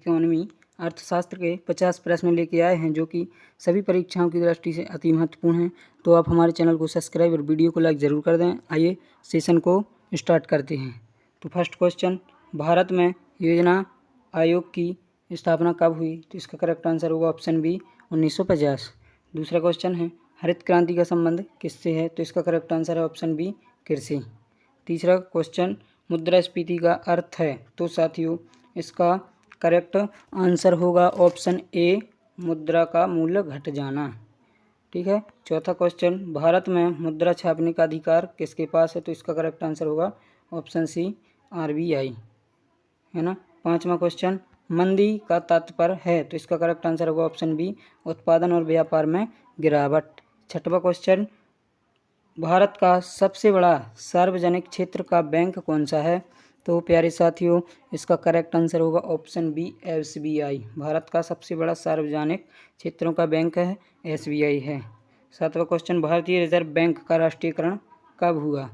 Economy अर्थशास्त्र के 50 प्रश्न लेके आए हैं, जो कि सभी परीक्षाओं की दृष्टि से अति महत्वपूर्ण हैं। तो आप हमारे चैनल को सब्सक्राइब और वीडियो को लाइक ज़रूर कर दें। आइए सेशन को स्टार्ट करते हैं। तो फर्स्ट क्वेश्चन, भारत में योजना आयोग की स्थापना कब हुई? तो इसका करेक्ट आंसर होगा ऑप्शन बी 1950। दूसरा क्वेश्चन है, हरित क्रांति का संबंध किससे है? तो इसका करेक्ट आंसर है ऑप्शन बी कृषि। तीसरा क्वेश्चन, मुद्रास्फीति का अर्थ है? तो साथियों इसका करेक्ट आंसर होगा ऑप्शन ए मुद्रा का मूल्य घट जाना। ठीक है। चौथा क्वेश्चन, भारत में मुद्रा छापने का अधिकार किसके पास है? तो इसका करेक्ट आंसर होगा ऑप्शन सी आरबीआई, है ना। पांचवा क्वेश्चन, मंदी का तात्पर्य है? तो इसका करेक्ट आंसर होगा ऑप्शन बी उत्पादन और व्यापार में गिरावट। छठवां क्वेश्चन, भारत का सबसे बड़ा सार्वजनिक क्षेत्र का बैंक कौन सा है? तो प्यारे साथियों इसका करेक्ट आंसर होगा ऑप्शन बी एसबीआई। भारत का सबसे बड़ा सार्वजनिक क्षेत्रों का बैंक है एसबीआई है। सातवां क्वेश्चन, भारतीय रिजर्व बैंक का राष्ट्रीयकरण कब हुआ?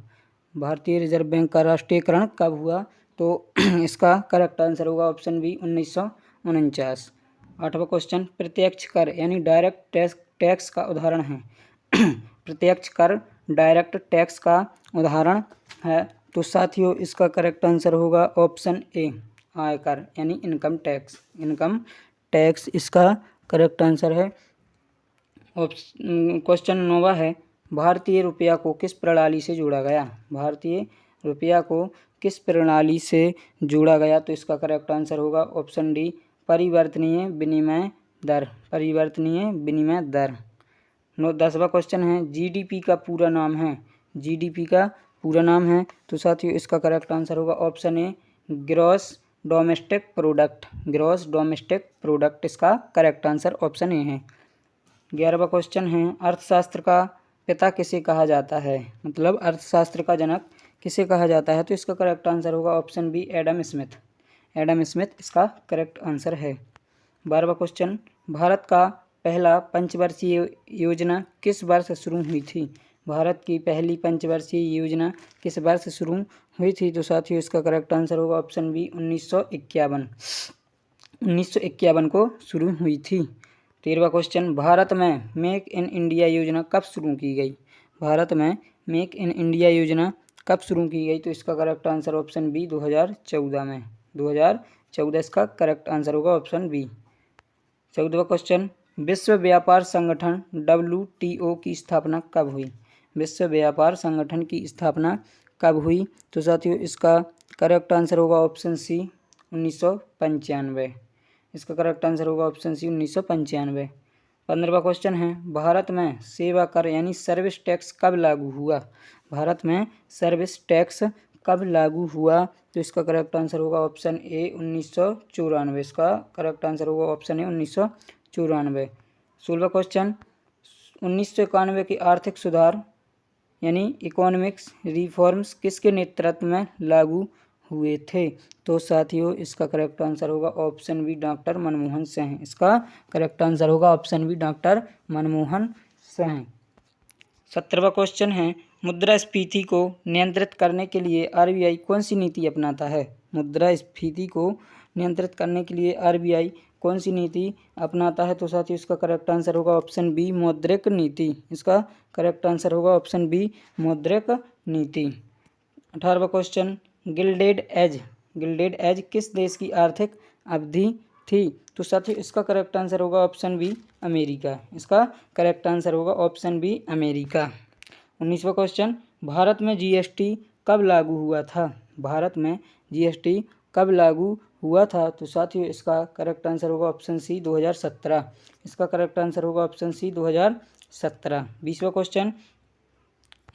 भारतीय रिजर्व बैंक का राष्ट्रीयकरण कब हुआ? तो इसका करेक्ट आंसर होगा ऑप्शन बी 1949। आठवां क्वेश्चन, प्रत्यक्ष कर यानी डायरेक्ट टैक्स का उदाहरण है? प्रत्यक्ष कर डायरेक्ट टैक्स का उदाहरण है। तो साथियों इसका करेक्ट आंसर होगा ऑप्शन ए आयकर यानी इनकम टैक्स। इनकम टैक्स इसका करेक्ट आंसर है। क्वेश्चन 9वां है, भारतीय रुपया को किस प्रणाली से जोड़ा गया? भारतीय रुपया को किस प्रणाली से जोड़ा गया? तो इसका करेक्ट आंसर होगा ऑप्शन डी परिवर्तनीय विनिमय दर। परिवर्तनीय विनिमय दर। 10वां क्वेश्चन है, जीडीपी का पूरा नाम है? जीडीपी का पूरा नाम है? तो साथियों इसका करेक्ट आंसर होगा ऑप्शन ए gross domestic product. Gross domestic product इसका करेक्ट आंसर ऑप्शन ए है। 11वां क्वेश्चन है, अर्थशास्त्र का पिता किसे कहा जाता है? मतलब अर्थशास्त्र का जनक किसे कहा जाता है? तो इसका करेक्ट आंसर होगा option B Adam Smith. Adam Smith इसका करेक्ट आंसर है। 12वां क्वेश्चन, भारत का पहला पंचवर्षीय योजना किस वर्ष शुरू हुई थी? भारत की पहली पंचवर्षीय योजना किस वर्ष शुरू हुई थी? तो साथियों इसका करेक्ट आंसर होगा ऑप्शन बी 1951। 1951 को शुरू हुई थी। 13वां क्वेश्चन, भारत में मेक इन इंडिया योजना कब शुरू की गई? भारत में मेक इन इंडिया योजना कब शुरू की गई? तो इसका करेक्ट आंसर ऑप्शन बी 2014 में। 2014 इसका करेक्ट आंसर होगा ऑप्शन बी। 14वां क्वेश्चन, विश्व व्यापार संगठन WTO की स्थापना कब हुई? विश्व व्यापार संगठन की स्थापना कब हुई? तो साथियों इसका करेक्ट आंसर होगा ऑप्शन सी 1995। इसका करेक्ट आंसर होगा ऑप्शन सी 1995। 15वां क्वेश्चन है, भारत में सेवा कर यानी सर्विस टैक्स कब लागू हुआ? भारत में सर्विस टैक्स कब लागू हुआ? तो इसका करेक्ट आंसर होगा ऑप्शन ए 1994। इसका करेक्ट आंसर होगा ऑप्शन ए 1994। 16वां क्वेश्चन, 1991 की आर्थिक सुधार यानी इकोनॉमिक्स रिफॉर्म्स किसके नेतृत्व में लागू हुए थे? तो साथियों इसका करेक्ट आंसर होगा option B doctor Manmohan Singh. इसका करेक्ट आंसर होगा option B doctor Manmohan Singh. 17वां क्वेश्चन है, मुद्रास्फीति को नियंत्रित करने के लिए आरबीआई कौन सी नीति अपनाता है? मुद्रास्फीति को नियंत्रित करने के लिए आरबीआई कौन सी नीति अपनाता है? तो साथियों इसका करेक्ट आंसर होगा ऑप्शन बी मौद्रिक नीति। इसका करेक्ट आंसर होगा ऑप्शन बी मौद्रिक नीति। 18वां क्वेश्चन, गिल्डेड एज किस देश की आर्थिक अवधि थी? तो साथियों इसका करेक्ट आंसर होगा ऑप्शन बी अमेरिका। इसका करेक्ट आंसर होगा ऑप्शन बी अमेरिका। 19वां क्वेश्चन, भारत में जीएसटी कब लागू हुआ था? भारत में जीएसटी कब लागू हुआ था? तो साथियों इसका करेक्ट आंसर होगा ऑप्शन सी 2017। इसका करेक्ट आंसर होगा ऑप्शन सी 2017। 20वां क्वेश्चन,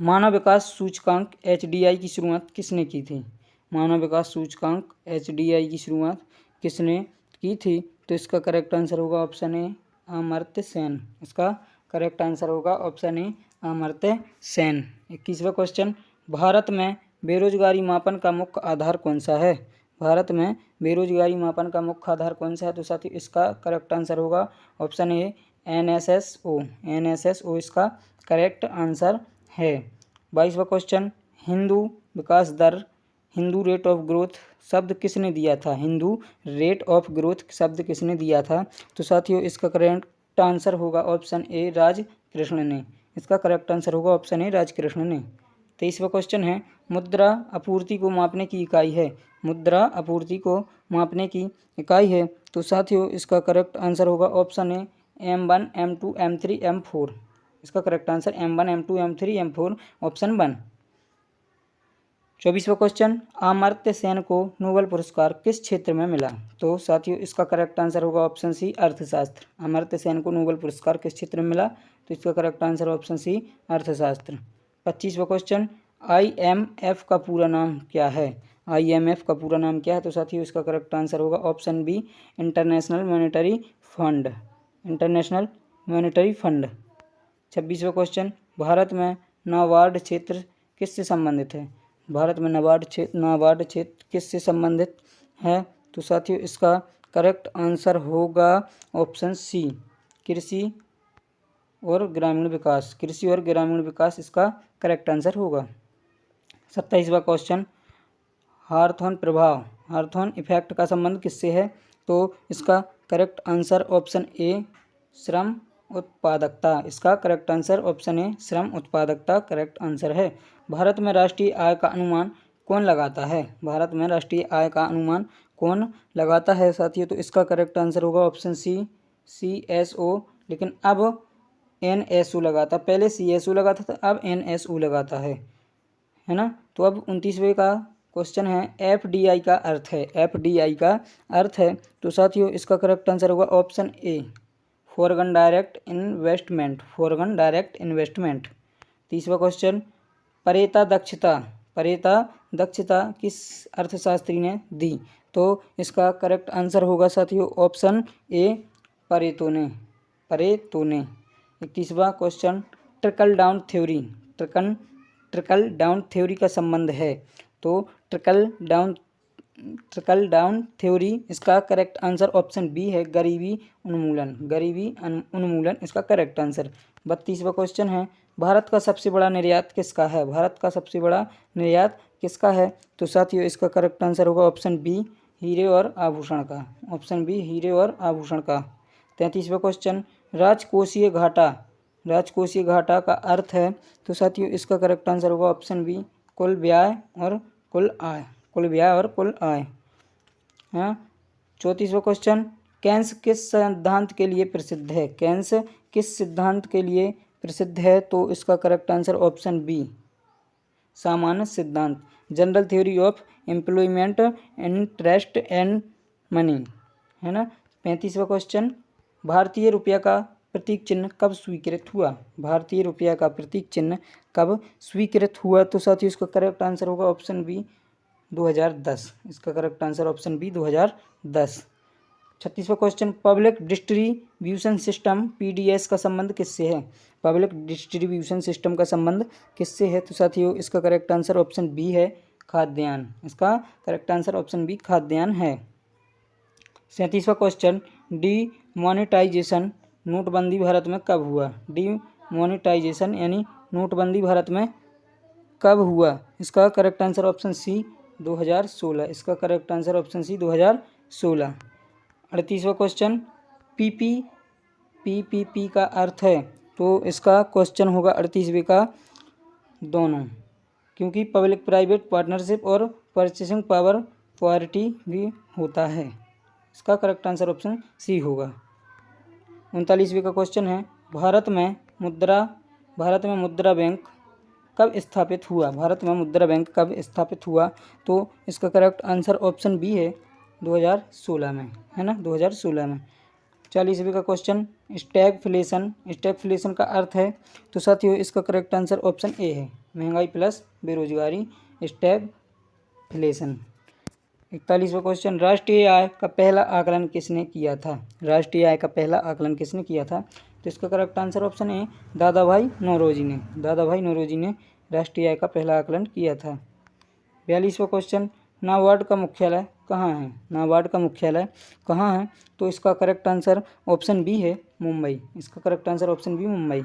मानव विकास सूचकांक HDI की शुरुआत किसने की थी? मानव विकास सूचकांक HDI की शुरुआत किसने की थी? तो इसका करेक्ट आंसर होगा ऑप्शन ए अमर्त्य सेन। इसका करेक्ट आंसर होगा ऑप्शन ए अमर्त्य सेन। 21वां क्वेश्चन, भारत में बेरोजगारी मापन का मुख्य आधार कौन सा है? भारत में बेरोजगारी मापन का मुख्य आधार कौन सा है? तो साथियों इसका करेक्ट आंसर होगा ऑप्शन ए NSSO। NSSO इसका करेक्ट आंसर है। 22वां क्वेश्चन, हिंदू विकास दर हिंदू रेट ऑफ ग्रोथ शब्द किसने दिया था? हिंदू रेट ऑफ ग्रोथ शब्द किसने दिया था? तो साथियों इसका करेक्ट आंसर होगा ऑप्शन ए राजकृष्ण ने। इसका करेक्ट आंसर होगा ऑप्शन ए राजकृष्ण ने। 23वां क्वेश्चन है, मुद्रा आपूर्ति को मापने की इकाई है। मुद्रा आपूर्ति को मापने की इकाई है, तो साथियों इसका करेक्ट आंसर होगा option A M1 M2 M3 M4। इसका correct answer M1 M2 M3 M4 option 1। 24वां क्वेश्चन, अमर्त्य सेन को नोबेल पुरस्कार किस क्षेत्र में मिला? तो साथियों इसका करेक्ट आंसर होगा ऑप्शन सी अर्थशास्त्र। अमर्त्य सेन को नोबेल पुरस्कार किस क्षेत्र में मिला? तो इसका करेक्ट आंसर ऑप्शन सी अर्थशास्त्र। 25वां क्वेश्चन, IMF का पूरा नाम क्या है? IMF का पूरा नाम क्या है? तो साथियों इसका करेक्ट आंसर होगा option B international monetary fund. International monetary fund. 26वां क्वेश्चन, भारत में नाबार्ड क्षेत्र किससे संबंधित है? भारत में नाबार्ड क्षेत्र किससे संबंधित है? तो साथियों इसका करेक्ट आंसर होगा ऑप्शन सी कृषि और ग्रामीण विकास। कृषि और ग्रामीण विकास इसका करेक्ट आंसर होगा। 27वां क्वेश्चन, हार्थोन प्रभाव हार्थोन इफेक्ट का संबंध किससे है? तो इसका करेक्ट आंसर ऑप्शन ए श्रम उत्पादकता। इसका करेक्ट आंसर ऑप्शन ए श्रम उत्पादकता करेक्ट आंसर है। भारत में राष्ट्रीय आय का अनुमान कौन लगाता है? भारत में राष्ट्रीय आय का अनुमान कौन लगाता है साथियों? तो इसका करेक्ट आंसर होगा ऑप्शन सी CSO, लेकिन अब NSO लगाता। पहले CSO लगाता था, अब NSO लगाता है ना। तो अब 29वें का क्वेश्चन है, FDI का अर्थ है। FDI का अर्थ है, तो साथियों इसका करेक्ट आंसर होगा option A foreign direct investment. Foreign direct investment. 30वां क्वेश्चन, परेता दक्षता किस अर्थशास्त्री ने दी? तो इसका करेक्ट आंसर होगा साथियों ऑप्शन ए परेतो ने। 31वां क्वेश्चन, ट्रिकल डाउन थ्योरी का संबंध है। तो ट्रिकल डाउन थ्योरी इसका करेक्ट आंसर ऑप्शन बी है गरीबी उन्मूलन इसका करेक्ट आंसर। 32वां क्वेश्चन है, भारत का सबसे बड़ा निर्यात किसका है? भारत का सबसे बड़ा निर्यात किसका है? तो साथियों इसका करेक्ट आंसर होगा ऑप्शन बी हीरे और आभूषण का। ऑप्शन बी हीरे और आभूषण का। 33वां क्वेश्चन, राजकोषीय घाटा का अर्थ है। तो साथियों इसका करेक्ट आंसर होगा ऑप्शन बी कुल व्यय और कुल आय। हाँ। 34वां क्वेश्चन, केन्स किस सिद्धांत के लिए प्रसिद्ध है? केन्स किस सिद्धांत के लिए प्रसिद्ध है? तो इसका करेक्ट आंसर ऑप्शन बी सामान्य सिद्धांत, general theory of employment interest and money, है ना। 35वां क्वेश्चन, भारतीय रुपया का प्रतीक चिन्ह कब स्वीकृत हुआ? भारतीय रुपया का प्रतीक चिन्ह कब स्वीकृत हुआ? तो साथियों इसका करेक्ट आंसर होगा ऑप्शन बी 2010। इसका करेक्ट आंसर ऑप्शन बी 2010। 36वां question, public distribution system PDS का संबंध किससे है? पब्लिक डिस्ट्रीब्यूशन सिस्टम का संबंध किससे है? तो साथियों इसका करेक्ट आंसर ऑप्शन बी है खाद्यान्न। इसका करेक्ट आंसर ऑप्शन बी खाद्यान्न है। 37वां क्वेश्चन, डीमोनेटाइजेशन नोटबंदी भारत में कब हुआ? डीमोनेटाइजेशन यानी नोटबंदी भारत में कब हुआ? इसका करेक्ट आंसर ऑप्शन सी 2016। इसका करेक्ट आंसर ऑप्शन सी 2016। 38वां क्वेश्चन, PPP का अर्थ है। तो इसका क्वेश्चन होगा 38वें का दोनों, क्योंकि पब्लिक प्राइवेट पार्टनरशिप और परचेसिंग पावर पारिटी भी होता है। इसका करेक्ट आंसर ऑप्शन सी होगा। 39वें का क्वेश्चन है, भारत में मुद्रा बैंक कब स्थापित हुआ? भारत में मुद्रा बैंक कब स्थापित हुआ? तो इसका करेक्ट आंसर ऑप्शन बी है 2016 में, है ना, 2016 में। 40वें का क्वेश्चन, स्टैगफ्लेशन का अर्थ है। तो साथियों इसका करेक्ट आंसर ऑप्शन ए है महंगाई प्लस बेरोजगारी, स्टैगफ्लेशन। 41वां क्वेश्चन, राष्ट्रीय आय का पहला आकलन किसने किया था? राष्ट्रीय आय का पहला आकलन किसने किया था? तो इसका correct answer option A Dadabhai Naoroji ने राष्ट्रीय आय का पहला आकलन किया था। 42वां क्वेश्चन, नाबार्ड का मुख्यालय कहाँ है? नाबार्ड का मुख्यालय कहाँ है? तो इसका करेक्ट आंसर ऑप्शन बी है मुंबई। इसका correct answer option B Mumbai.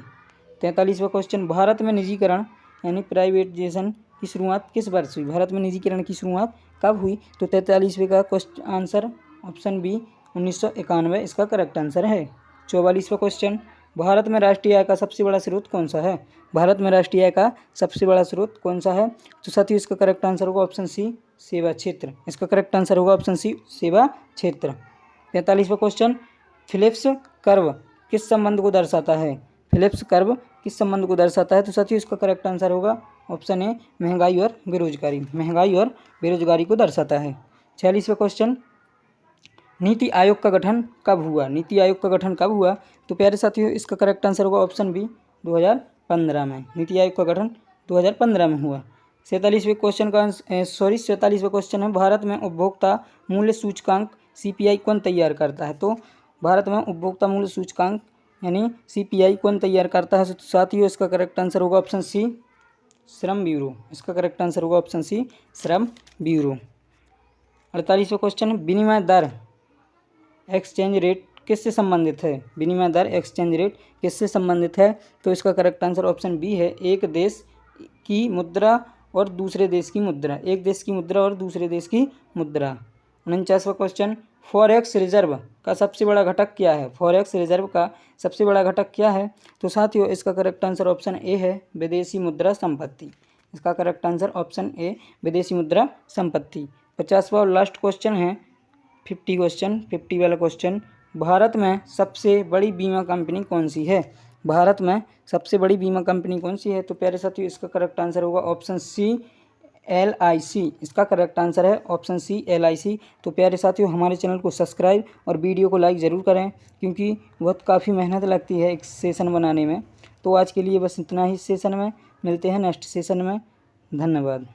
43वां क्वेश्चन, भारत में निजीकरण यानी प्राइवेटाइजेशन की शुरुआत किस वर्ष हुई? भारत में निजीकरण की शुरुआत कब हुई? तो 43वें का क्वेश्चन आंसर ऑप्शन बी 1991 इसका करेक्ट आंसर है। 44वां क्वेश्चन, भारत में राष्ट्रीय आय का सबसे बड़ा स्रोत कौन सा है? भारत में राष्ट्रीय आय का सबसे बड़ा स्रोत कौन सा है? तो साथियों इसका करेक्ट आंसर होगा ऑप्शन सी सेवा क्षेत्र। इसका करेक्ट आंसर होगा ऑप्शन सी सेवा क्षेत्र। 43वां क्वेश्चन, फिलिप्स कर्व किस संबंध को दर्शाता है? फिलिप्स कर्व किस संबंध को दर्शाता है? तो साथियों इसका करेक्ट आंसर होगा ऑप्शन ए महंगाई और बेरोजगारी। महंगाई और बेरोजगारी को दर्शाता है। 46वां क्वेश्चन, नीति आयोग का गठन कब हुआ? नीति आयोग का गठन कब हुआ? तो प्यारे साथियों इसका करेक्ट आंसर होगा ऑप्शन बी 2015 में। नीति आयोग का गठन 2015 में हुआ। 47वें क्वेश्चन का 47वां क्वेश्चन है, भारत में उपभोक्ता मूल्य सूचकांक CPI कौन तैयार करता है? तो भारत में उपभोक्ता मूल्य सूचकांक यानी CPI कौन तैयार करता है? तो साथियों इसका करेक्ट आंसर होगा ऑप्शन सी श्रम ब्यूरो। इसका करेक्ट आंसर होगा ऑप्शन सी श्रम ब्यूरो। 48वां क्वेश्चन, विनिमय दर एक्सचेंज रेट किससे संबंधित है? विनिमय दर एक्सचेंज रेट किससे संबंधित है? तो इसका करेक्ट आंसर ऑप्शन बी है एक देश की मुद्रा और दूसरे देश की मुद्रा। एक देश की मुद्रा और दूसरे देश की मुद्रा। 49वां क्वेश्चन, फॉरेक्स रिजर्व का सबसे बड़ा घटक क्या है? फॉरेक्स रिजर्व का सबसे बड़ा घटक क्या है? तो साथियों इसका करेक्ट आंसर ऑप्शन ए है विदेशी मुद्रा संपत्ति। इसका करेक्ट आंसर ऑप्शन ए विदेशी मुद्रा संपत्ति। 50वां और लास्ट क्वेश्चन है 50 वाला क्वेश्चन, भारत में सबसे बड़ी बीमा कंपनी कौन सी है? भारत में सबसे बड़ी बीमा कंपनी कौन सी है? तो प्यारे साथियों इसका करेक्ट आंसर होगा ऑप्शन सी LIC। इसका करेक्ट आंसर है ऑप्शन सी LIC। तो प्यारे साथियों हमारे चैनल को सब्सक्राइब और वीडियो को लाइक ज़रूर करें, क्योंकि बहुत काफ़ी मेहनत लगती है एक सेशन बनाने में। तो आज के लिए बस इतना ही सेशन में, मिलते हैं नेक्स्ट सेशन में। धन्यवाद।